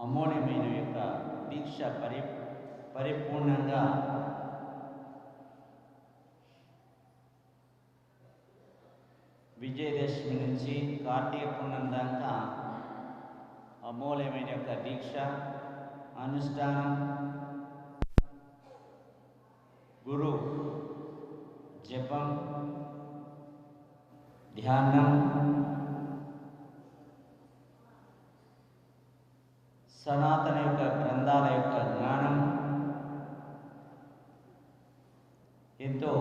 అమూల్యమైన యొక్క దీక్ష పరిపూర్ణంగా విజయదశమి నుంచి కార్తీక పూర్ణం దాకా అమూల్యమైన యొక్క దీక్ష అనుష్ఠానం, గురు జపం, ధ్యానం, సనాతన యొక్క గ్రంథాల యొక్క జ్ఞానం ఎంతో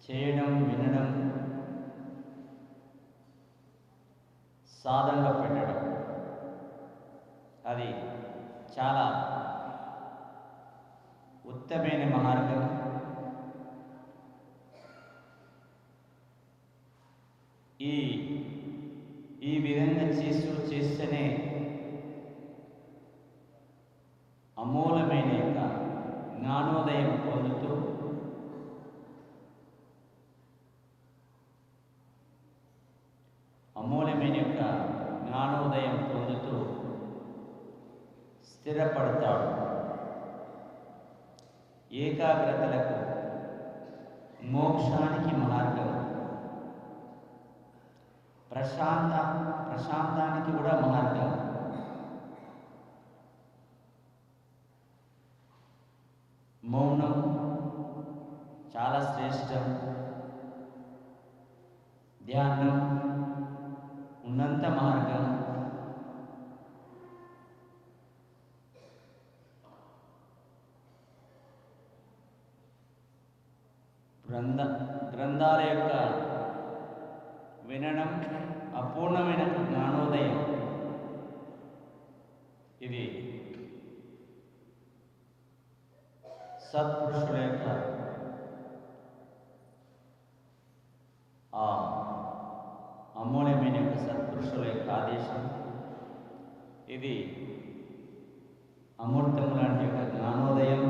చేయడం, వినడం, సాధనలో పెట్టడం, అది చాలా ఉత్తమైన మార్గం. ఈ విధంగా చేస్తేనే అమూలమైన యొక్క జ్ఞానోదయం పొందుతూ స్థిరపడతాడు. ఏకాగ్రతలకు, మోక్షానికి మార్గం, ప్రశాంతానికి కూడా మార్గం. మౌనం చాలా శ్రేష్టం. ధ్యానం ఉన్నంత మార్గం. గ్రంథాల యొక్క వినడం అపూర్ణమైన జ్ఞానోదయం. ఇది సత్పురుషుల యొక్క అమూల్యమైన యొక్క సత్పురుషుల యొక్క ఆదేశం. ఇది అమూర్తం లాంటి యొక్క జ్ఞానోదయం.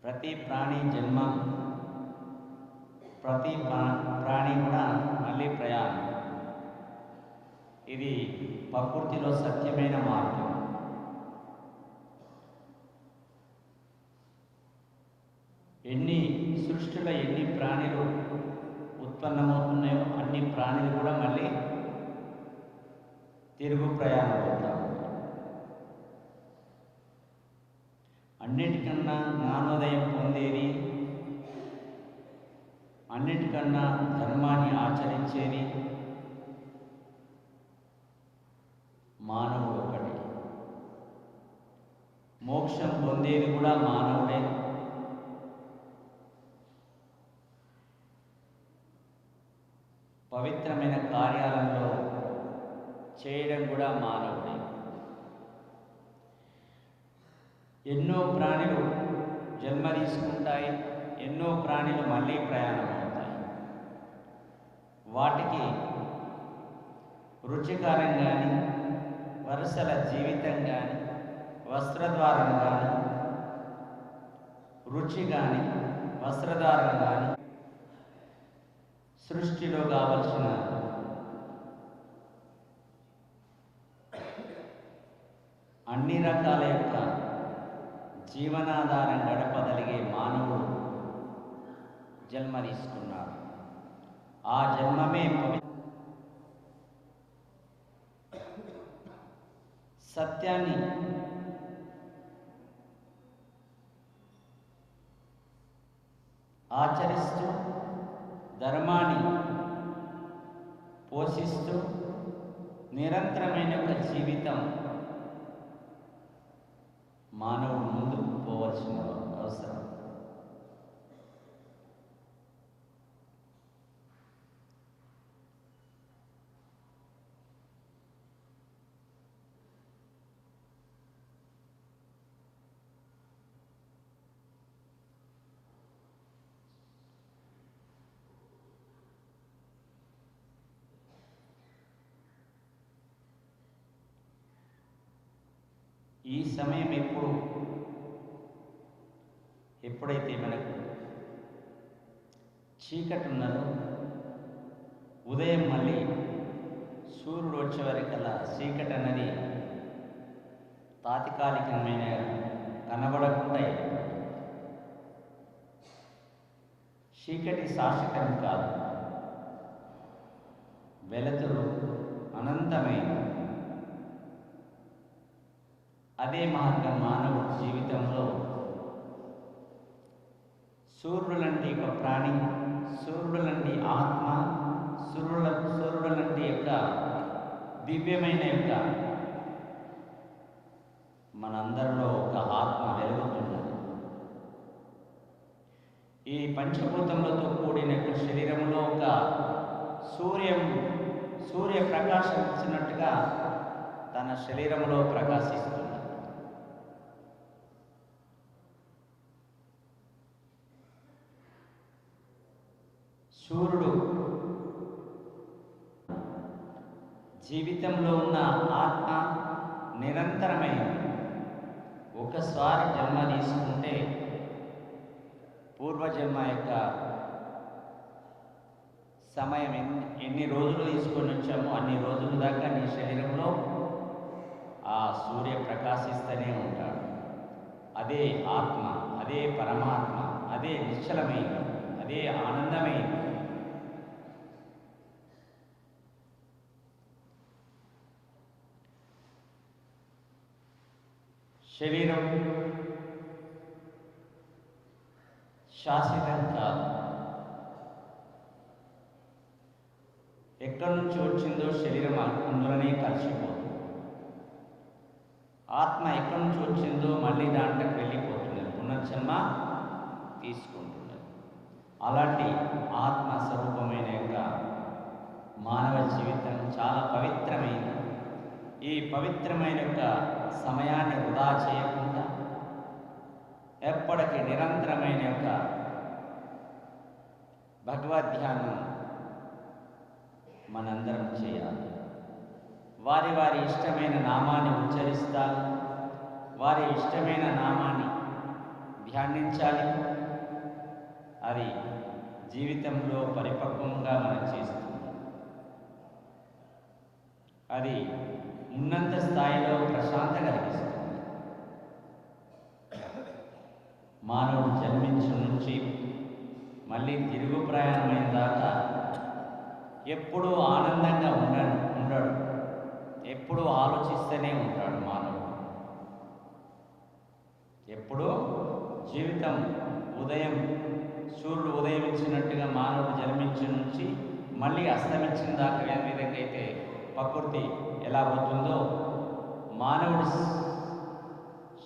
ప్రతి ప్రాణి జన్మ, ప్రతి ప్రాణి కూడా మళ్ళీ ప్రయాణం. ఇది ప్రకృతిలో సత్యమైన మార్గం. సృష్టిలో ఎన్ని ప్రాణులు ఉత్పన్నమవుతున్నాయో అన్ని ప్రాణులు కూడా మళ్ళీ తిరుగు ప్రయాణం అవుతాం. అన్నిటికన్నా జ్ఞానోదయం పొందేది, అన్నిటికన్నా ధర్మాన్ని ఆచరించేది మానవుడు ఒకటి. మోక్షం పొందేది కూడా మానవుడే. పవిత్రమైన కార్యాలలో చేయడం కూడా మానవుడే. ఎన్నో ప్రాణులు జన్మ తీసుకుంటాయి, ఎన్నో ప్రాణులు మళ్ళీ ప్రయాణం అవుతాయి. వాటికి రుచికారం కానీ, వరుసల జీవితం కానీ, వస్త్రద్వారం కానీ, రుచి కానీ, వస్త్రధారం కానీ, సృష్టిలో కావలసిన అన్ని రకాల యొక్క జీవనాధారం గడపగలిగే మానవుడు జన్మ తీసుకున్నాడు. ఆ జన్మమే సత్యాన్ని ఆచరిస్తూ, ధర్మాన్ని పోషిస్తూ నిరంతరమైన ఒక జీవితం మానవుడు ముందుకు పోవలసిన అవసరం. ఈ సమయం ఎప్పుడైతే మనకు చీకటి ఉన్నదో, ఉదయం మళ్ళీ సూర్యుడు వచ్చే వరకల్లా చీకటి అన్నది తాత్కాలికమైన కనబడకుండా చీకటి శాశ్వతం కాదు, వెలుతురు అనంతమైన. అదే మార్గం మానవుడి జీవితంలో. సూర్యుడంటే ఒక ప్రాణి, సూర్యుడంటే ఆత్మ, సూర్యుడంటే యొక్క దివ్యమైన యొక్క మనందరిలో ఒక ఆత్మ వెలుగుతున్నది. ఈ పంచభూతములతో కూడిన శరీరంలో ఒక సూర్య ప్రకాశం ఇచ్చినట్టుగా తన శరీరంలో ప్రకాశిస్తున్నది. సూర్యుడు జీవితంలో ఉన్న ఆత్మ నిరంతరమైన. ఒకసారి జన్మ తీసుకుంటే పూర్వజన్మ యొక్క సమయం ఎన్ని రోజులు తీసుకొని వచ్చామో అన్ని రోజుల దాకా నీ శరీరంలో ఆ సూర్య ప్రకాశిస్తూనే ఉంటాడు. అదే ఆత్మ, అదే పరమాత్మ, అదే నిశ్చలమైన, అదే ఆనందమైన. శరీరం శాశ్వతం కాదు. ఎక్కడి నుంచి వచ్చిందో శరీరం అందులోనే కలిసిపోతుంది. ఆత్మ ఎక్కడి నుంచి వచ్చిందో మళ్ళీ దాంట్లోకి వెళ్ళిపోతున్నది, పునర్జన్మ తీసుకుంటున్నది. అలాంటి ఆత్మ స్వరూపమైన యొక్క మానవ జీవితం చాలా పవిత్రమైనది. ఈ పవిత్రమైన యొక్క సమయాన్ని వృధా చేయకుండా ఎప్పటికీ నిరంతరమైన యొక్క భగవద్ధ్యానం మనందరం చేయాలి. వారి వారి ఇష్టమైన నామాన్ని ఉచ్చరిస్తారు, వారి ఇష్టమైన నామాన్ని ధ్యానించాలి. అది జీవితంలో పరిపక్వంగా మనం చేస్తుంది. అది ఉన్నత స్థాయిలో ప్రశాంత కలిగిస్తుంది. మానవుడు జన్మించి నుంచి మళ్ళీ తిరుగు ప్రయాణమైన దాకా ఎప్పుడూ ఆనందంగా ఉండడు, ఎప్పుడూ ఆలోచిస్తూనే ఉంటాడు మానవుడు. ఎప్పుడూ జీవితం సూర్యుడు ఉదయించినట్టుగా మానవుడు జన్మించి నుంచి మళ్ళీ అస్తమించిన దాకా ఏ విధంగా అయితే ప్రకృతి ఎలా పోతుందో, మానవుడి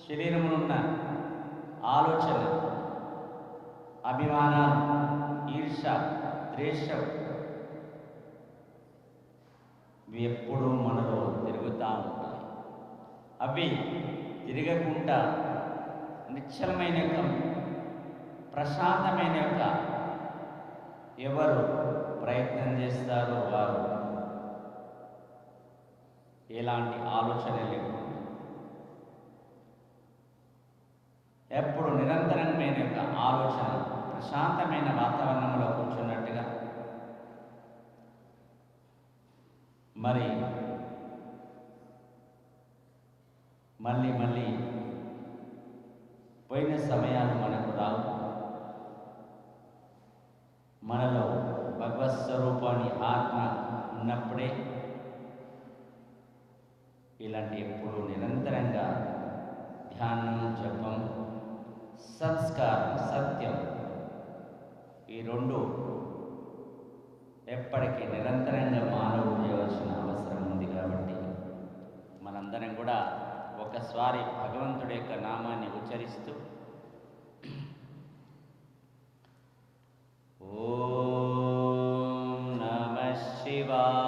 శరీరంలో ఉన్న ఆలోచన, అభిమానం, ఈర్ష, ద్వేషం ఇవి ఎప్పుడూ మనలో తిరుగుతూ ఉంటాయి. అవి తిరగకుండా నిశ్చలమైన యొక్క ప్రశాంతమైన యొక్క ఎవరు ప్రయత్నం చేస్తారో వారు ఎలాంటి ఆలోచన లేకుండా ఎప్పుడు నిరంతరమైన యొక్క ఆలోచన ప్రశాంతమైన వాతావరణంలో కూర్చున్నట్టుగా మరి మళ్ళీ పోయిన సమయాలు మనకు రావు. మనలో భగవత్ స్వరూపాన్ని ఆత్మ ఉన్నప్పుడే ఇలాంటి ఎప్పుడు నిరంతరంగా ధ్యానం, జపం, సంస్కారం, సత్యం ఈ రెండు ఎప్పటికీ నిరంతరంగా మానవుడు చేయవలసిన అవసరం ఉంది. కాబట్టి మనందరం కూడా ఒకసారి భగవంతుడి యొక్క నామాన్ని ఉచ్చరిస్తూ ఓం నమః శివాయ.